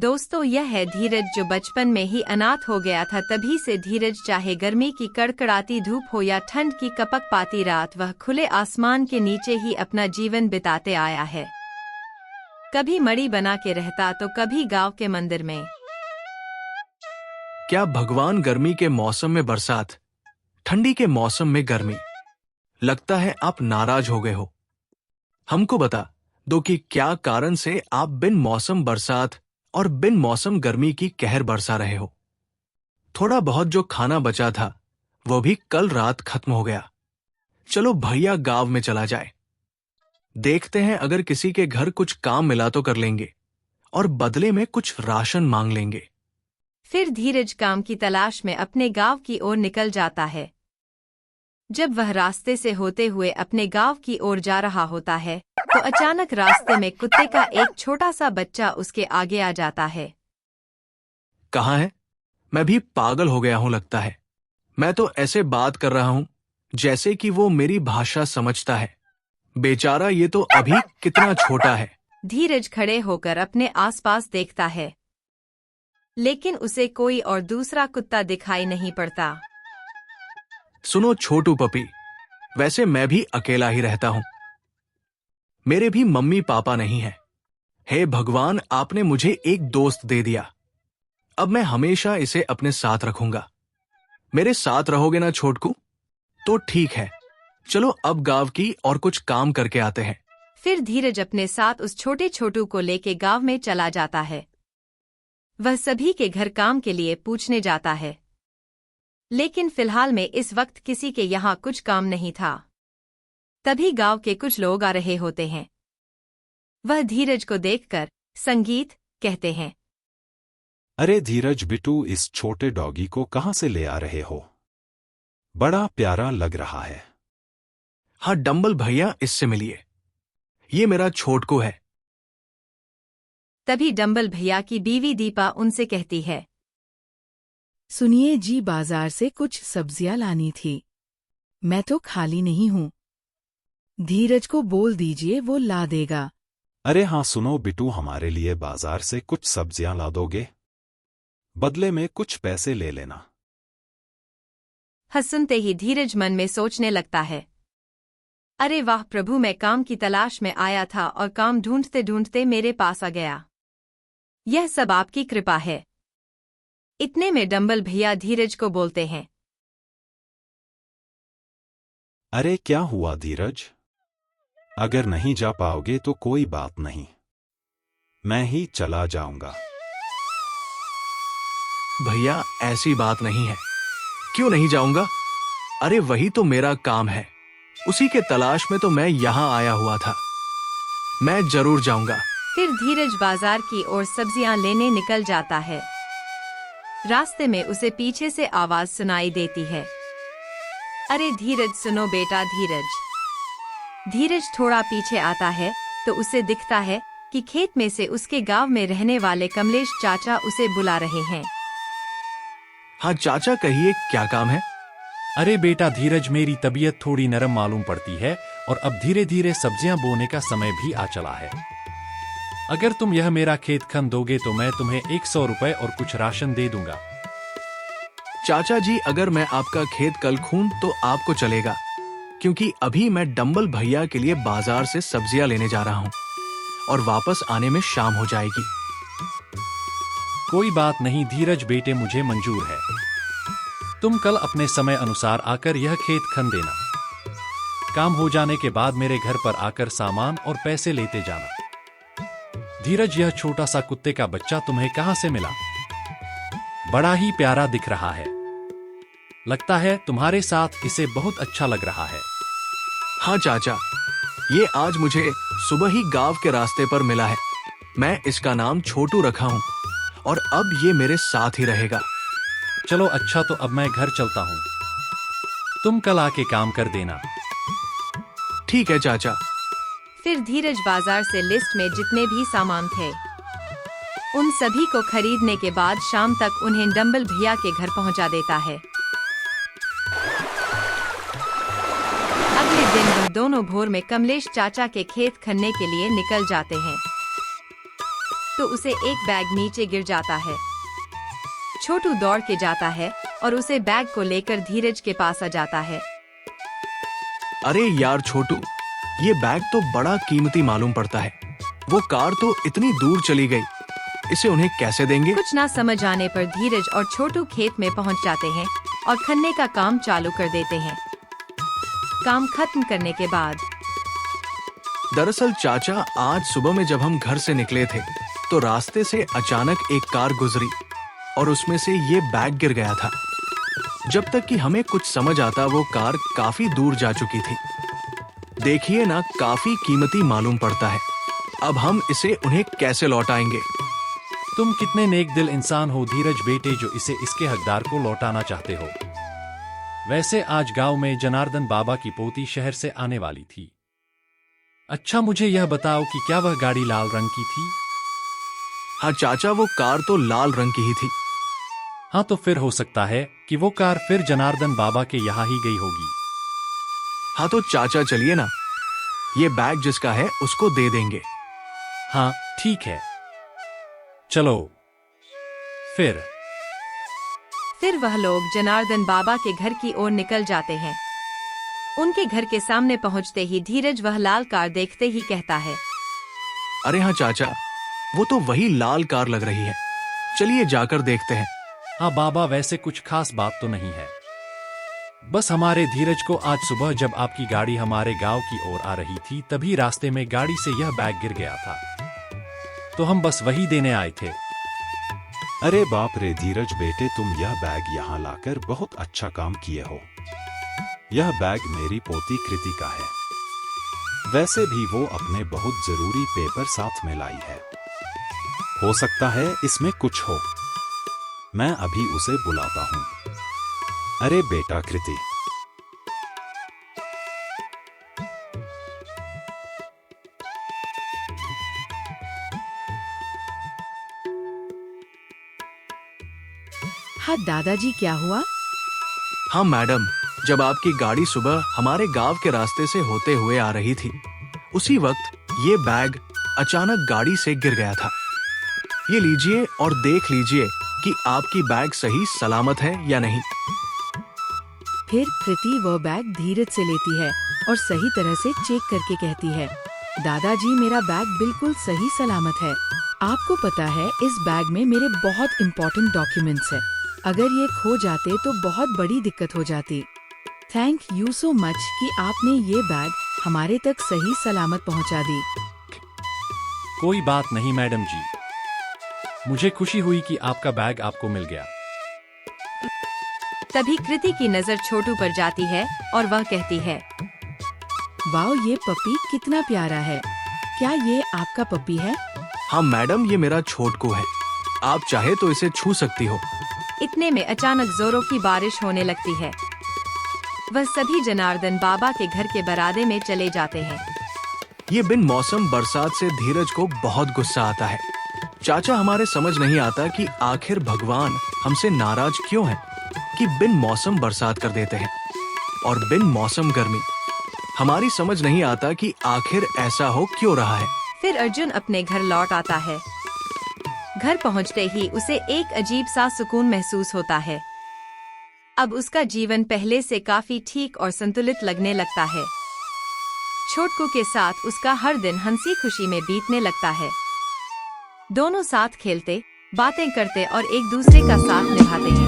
दोस्तों, यह है धीरज जो बचपन में ही अनाथ हो गया था। तभी से धीरज चाहे गर्मी की कड़कड़ाती धूप हो या ठंड की कपकपाती रात, वह खुले आसमान के नीचे ही अपना जीवन बिताते आया है। कभी मड़ी बना के रहता तो कभी गांव के मंदिर में। क्या भगवान गर्मी के मौसम में बरसात, ठंडी के मौसम में गर्मी? लगता है आप नाराज हो गए हो। हमको बता दो कि क्या कारण से आप बिन मौसम बरसात और बिन मौसम गर्मी की कहर बरसा रहे हो। थोड़ा बहुत जो खाना बचा था वो भी कल रात खत्म हो गया। चलो भैया गांव में चला जाए, देखते हैं अगर किसी के घर कुछ काम मिला तो कर लेंगे और बदले में कुछ राशन मांग लेंगे। फिर धीरज काम की तलाश में अपने गांव की ओर निकल जाता है। जब वह रास्ते से होते हुए अपने गांव की ओर जा रहा होता है तो अचानक रास्ते में कुत्ते का एक छोटा सा बच्चा उसके आगे आ जाता है। कहाँ है? मैं भी पागल हो गया हूं लगता है। मैं तो ऐसे बात कर रहा हूं जैसे कि वो मेरी भाषा समझता है। बेचारा ये तो अभी कितना छोटा है। धीरज खड़े होकर अपने आसपास देखता है, लेकिन उसे कोई और दूसरा कुत्ता दिखाई नहीं पड़ता। सुनो छोटू पपी, वैसे मैं भी अकेला ही रहता हूं। मेरे भी मम्मी पापा नहीं हैं। हे भगवान, आपने मुझे एक दोस्त दे दिया। अब मैं हमेशा इसे अपने साथ रखूंगा। मेरे साथ रहोगे ना छोटकू? तो ठीक है, चलो अब गांव की और कुछ काम करके आते हैं। फिर धीरज अपने साथ उस छोटे छोटू को लेके गांव में चला जाता है। वह सभी के घर काम के लिए पूछने जाता है, लेकिन फिलहाल में इस वक्त किसी के यहाँ कुछ काम नहीं था। तभी गांव के कुछ लोग आ रहे होते हैं। वह धीरज को देखकर संगीत कहते हैं, अरे धीरज बिटू, इस छोटे डॉगी को कहाँ से ले आ रहे हो? बड़ा प्यारा लग रहा है। हाँ डंबल भैया, इससे मिलिए, ये मेरा छोटकू है। तभी डंबल भैया की बीवी दीपा उनसे कहती है, सुनिए जी, बाजार से कुछ सब्जियां लानी थी। मैं तो खाली नहीं हूँ, धीरज को बोल दीजिए, वो ला देगा। अरे हाँ सुनो बिटू, हमारे लिए बाजार से कुछ सब्जियां ला दोगे? बदले में कुछ पैसे ले लेना। सुनते ही धीरज मन में सोचने लगता है, अरे वाह प्रभु, मैं काम की तलाश में आया था और काम ढूंढते ढूंढते मेरे पास आ गया। यह सब आपकी कृपा है। इतने में डंबल भैया धीरज को बोलते हैं, अरे क्या हुआ धीरज? अगर नहीं जा पाओगे तो कोई बात नहीं, मैं ही चला जाऊंगा। भैया ऐसी बात नहीं है, क्यों नहीं जाऊंगा? अरे वही तो मेरा काम है, उसी के तलाश में तो मैं यहां आया हुआ था। मैं जरूर जाऊंगा। फिर धीरज बाजार की ओर सब्जियां लेने निकल जाता है। रास्ते में उसे पीछे से आवाज सुनाई देती है, अरे धीरज सुनो बेटा धीरज। धीरज थोड़ा पीछे आता है तो उसे दिखता है कि खेत में से उसके गांव में रहने वाले कमलेश चाचा उसे बुला रहे हैं। हाँ चाचा, कहिए क्या काम है? अरे बेटा धीरज, मेरी तबीयत थोड़ी नरम मालूम पड़ती है और अब धीरे धीरे सब्जियां बोने का समय भी आ चला है। अगर तुम यह मेरा खेत खन दोगे तो मैं तुम्हें 100 रुपए और कुछ राशन दे दूंगा। चाचा जी, अगर मैं आपका खेत कल खून तो आपको चलेगा, क्योंकि अभी मैं डंबल भैया के लिए बाजार से सब्जियां लेने जा रहा हूं और वापस आने में शाम हो जाएगी। कोई बात नहीं धीरज बेटे, मुझे मंजूर है। तुम कल अपने समय अनुसार आकर यह खेत खन देना। काम हो जाने के बाद मेरे घर पर आकर सामान और पैसे लेते जाना। धीरज, यह छोटा सा कुत्ते का बच्चा तुम्हें कहां से मिला? बड़ा ही प्यारा दिख रहा है। लगता है तुम्हारे साथ इसे बहुत अच्छा लग रहा है। हाँ चाचा, ये आज मुझे सुबह ही गांव के रास्ते पर मिला है। मैं इसका नाम छोटू रखा हूँ और अब ये मेरे साथ ही रहेगा। चलो अच्छा, तो अब मैं घर चलता हूँ। तुम कल आके काम कर देना। ठीक है चाचा। फिर धीरज बाजार से लिस्ट में जितने भी सामान थे उन सभी को खरीदने के बाद शाम तक उन्हें डंबल भैया के घर पहुंचा देता है। अगले दिन वह दोनों भोर में कमलेश चाचा के खेत खनने के लिए निकल जाते हैं। तो उसे एक बैग नीचे गिर जाता है। छोटू दौड़ के जाता है और उसे बैग को लेकर धीरज के पास आ जाता है। अरे यार छोटू, ये बैग तो बड़ा कीमती मालूम पड़ता है। वो कार तो इतनी दूर चली गई, इसे उन्हें कैसे देंगे? कुछ ना समझ आने पर धीरज और छोटू खेत में पहुंच जाते हैं और खन्ने का काम चालू कर देते हैं। काम खत्म करने के बाद दरअसल चाचा, आज सुबह में जब हम घर से निकले थे तो रास्ते से अचानक एक कार गुजरी और उसमें से ये बैग गिर गया था। जब तक कि हमें कुछ समझ आता वो कार काफी दूर जा चुकी थी। देखिए ना, काफी कीमती मालूम पड़ता है। अब हम इसे उन्हें कैसे लौटाएंगे? तुम कितने नेक दिल इंसान हो धीरज बेटे, जो इसे इसके हकदार को लौटाना चाहते हो। वैसे आज गांव में जनार्दन बाबा की पोती शहर से आने वाली थी। अच्छा, मुझे यह बताओ कि क्या वह गाड़ी लाल रंग की थी? हाँ चाचा, वो कार तो लाल रंग की ही थी। हाँ, तो फिर हो सकता है कि वो कार फिर जनार्दन बाबा के यहाँ ही गई होगी। हाँ तो चाचा चलिए ना, ये बैग जिसका है उसको दे देंगे। हाँ ठीक है, चलो। फिर वह लोग जनार्दन बाबा के घर की ओर निकल जाते हैं। उनके घर के सामने पहुंचते ही धीरज वह लाल कार देखते ही कहता है, अरे हाँ चाचा, वो तो वही लाल कार लग रही है। चलिए जाकर देखते हैं। हाँ बाबा, वैसे कुछ खास बात तो नहीं है। बस हमारे धीरज को आज सुबह जब आपकी गाड़ी हमारे गांव की ओर आ रही थी तभी रास्ते में गाड़ी से यह बैग गिर गया था, तो हम बस वही देने आए थे। अरे बाप रे धीरज बेटे, तुम यह बैग यहाँ लाकर बहुत अच्छा काम किए हो। यह बैग मेरी पोती कृति का है। वैसे भी वो अपने बहुत जरूरी पेपर साथ में लाई है। हो सकता है इसमें कुछ हो। मैं अभी उसे बुलाता हूँ। अरे बेटा कृति, हाँ दादाजी, क्या हुआ? हाँ मैडम, जब आपकी गाड़ी सुबह हमारे गांव के रास्ते से होते हुए आ रही थी, उसी वक्त ये बैग अचानक गाड़ी से गिर गया था। ये लीजिए और देख लीजिए कि आपकी बैग सही सलामत है या नहीं। फिर कृति वह बैग धीरज से लेती है और सही तरह से चेक करके कहती है, दादाजी मेरा बैग बिल्कुल सही सलामत है। आपको पता है इस बैग में मेरे बहुत इम्पोर्टेंट डॉक्यूमेंट्स है। अगर ये खो जाते तो बहुत बड़ी दिक्कत हो जाती। थैंक यू सो मच कि आपने ये बैग हमारे तक सही सलामत पहुंचा दी। कोई बात नहीं मैडम जी, मुझे खुशी हुई कि आपका बैग आपको मिल गया। तभी कृति की नजर छोटू पर जाती है और वह कहती है, वाओ, ये पपी कितना प्यारा है। क्या ये आपका पपी है? हाँ मैडम, ये मेरा छोटकू है। आप चाहे तो इसे छू सकती हो। इतने में अचानक जोरों की बारिश होने लगती है। वह सभी जनार्दन बाबा के घर के बरामदे में चले जाते हैं। ये बिन मौसम बरसात से धीरज को बहुत गुस्सा आता है। चाचा, हमारे समझ नहीं आता कि आखिर भगवान हमसे नाराज क्यों है कि बिन मौसम बरसात कर देते हैं और बिन मौसम गर्मी। हमारी समझ नहीं आता कि आखिर ऐसा हो क्यों रहा है। फिर अर्जुन अपने घर लौट आता है। घर पहुंचते ही उसे एक अजीब सा सुकून महसूस होता है। अब उसका जीवन पहले से काफी ठीक और संतुलित लगने लगता है। छोटकू के साथ उसका हर दिन हंसी खुशी में बीतने लगता है। दोनों साथ खेलते, बातें करते और एक दूसरे का साथ निभाते हैं।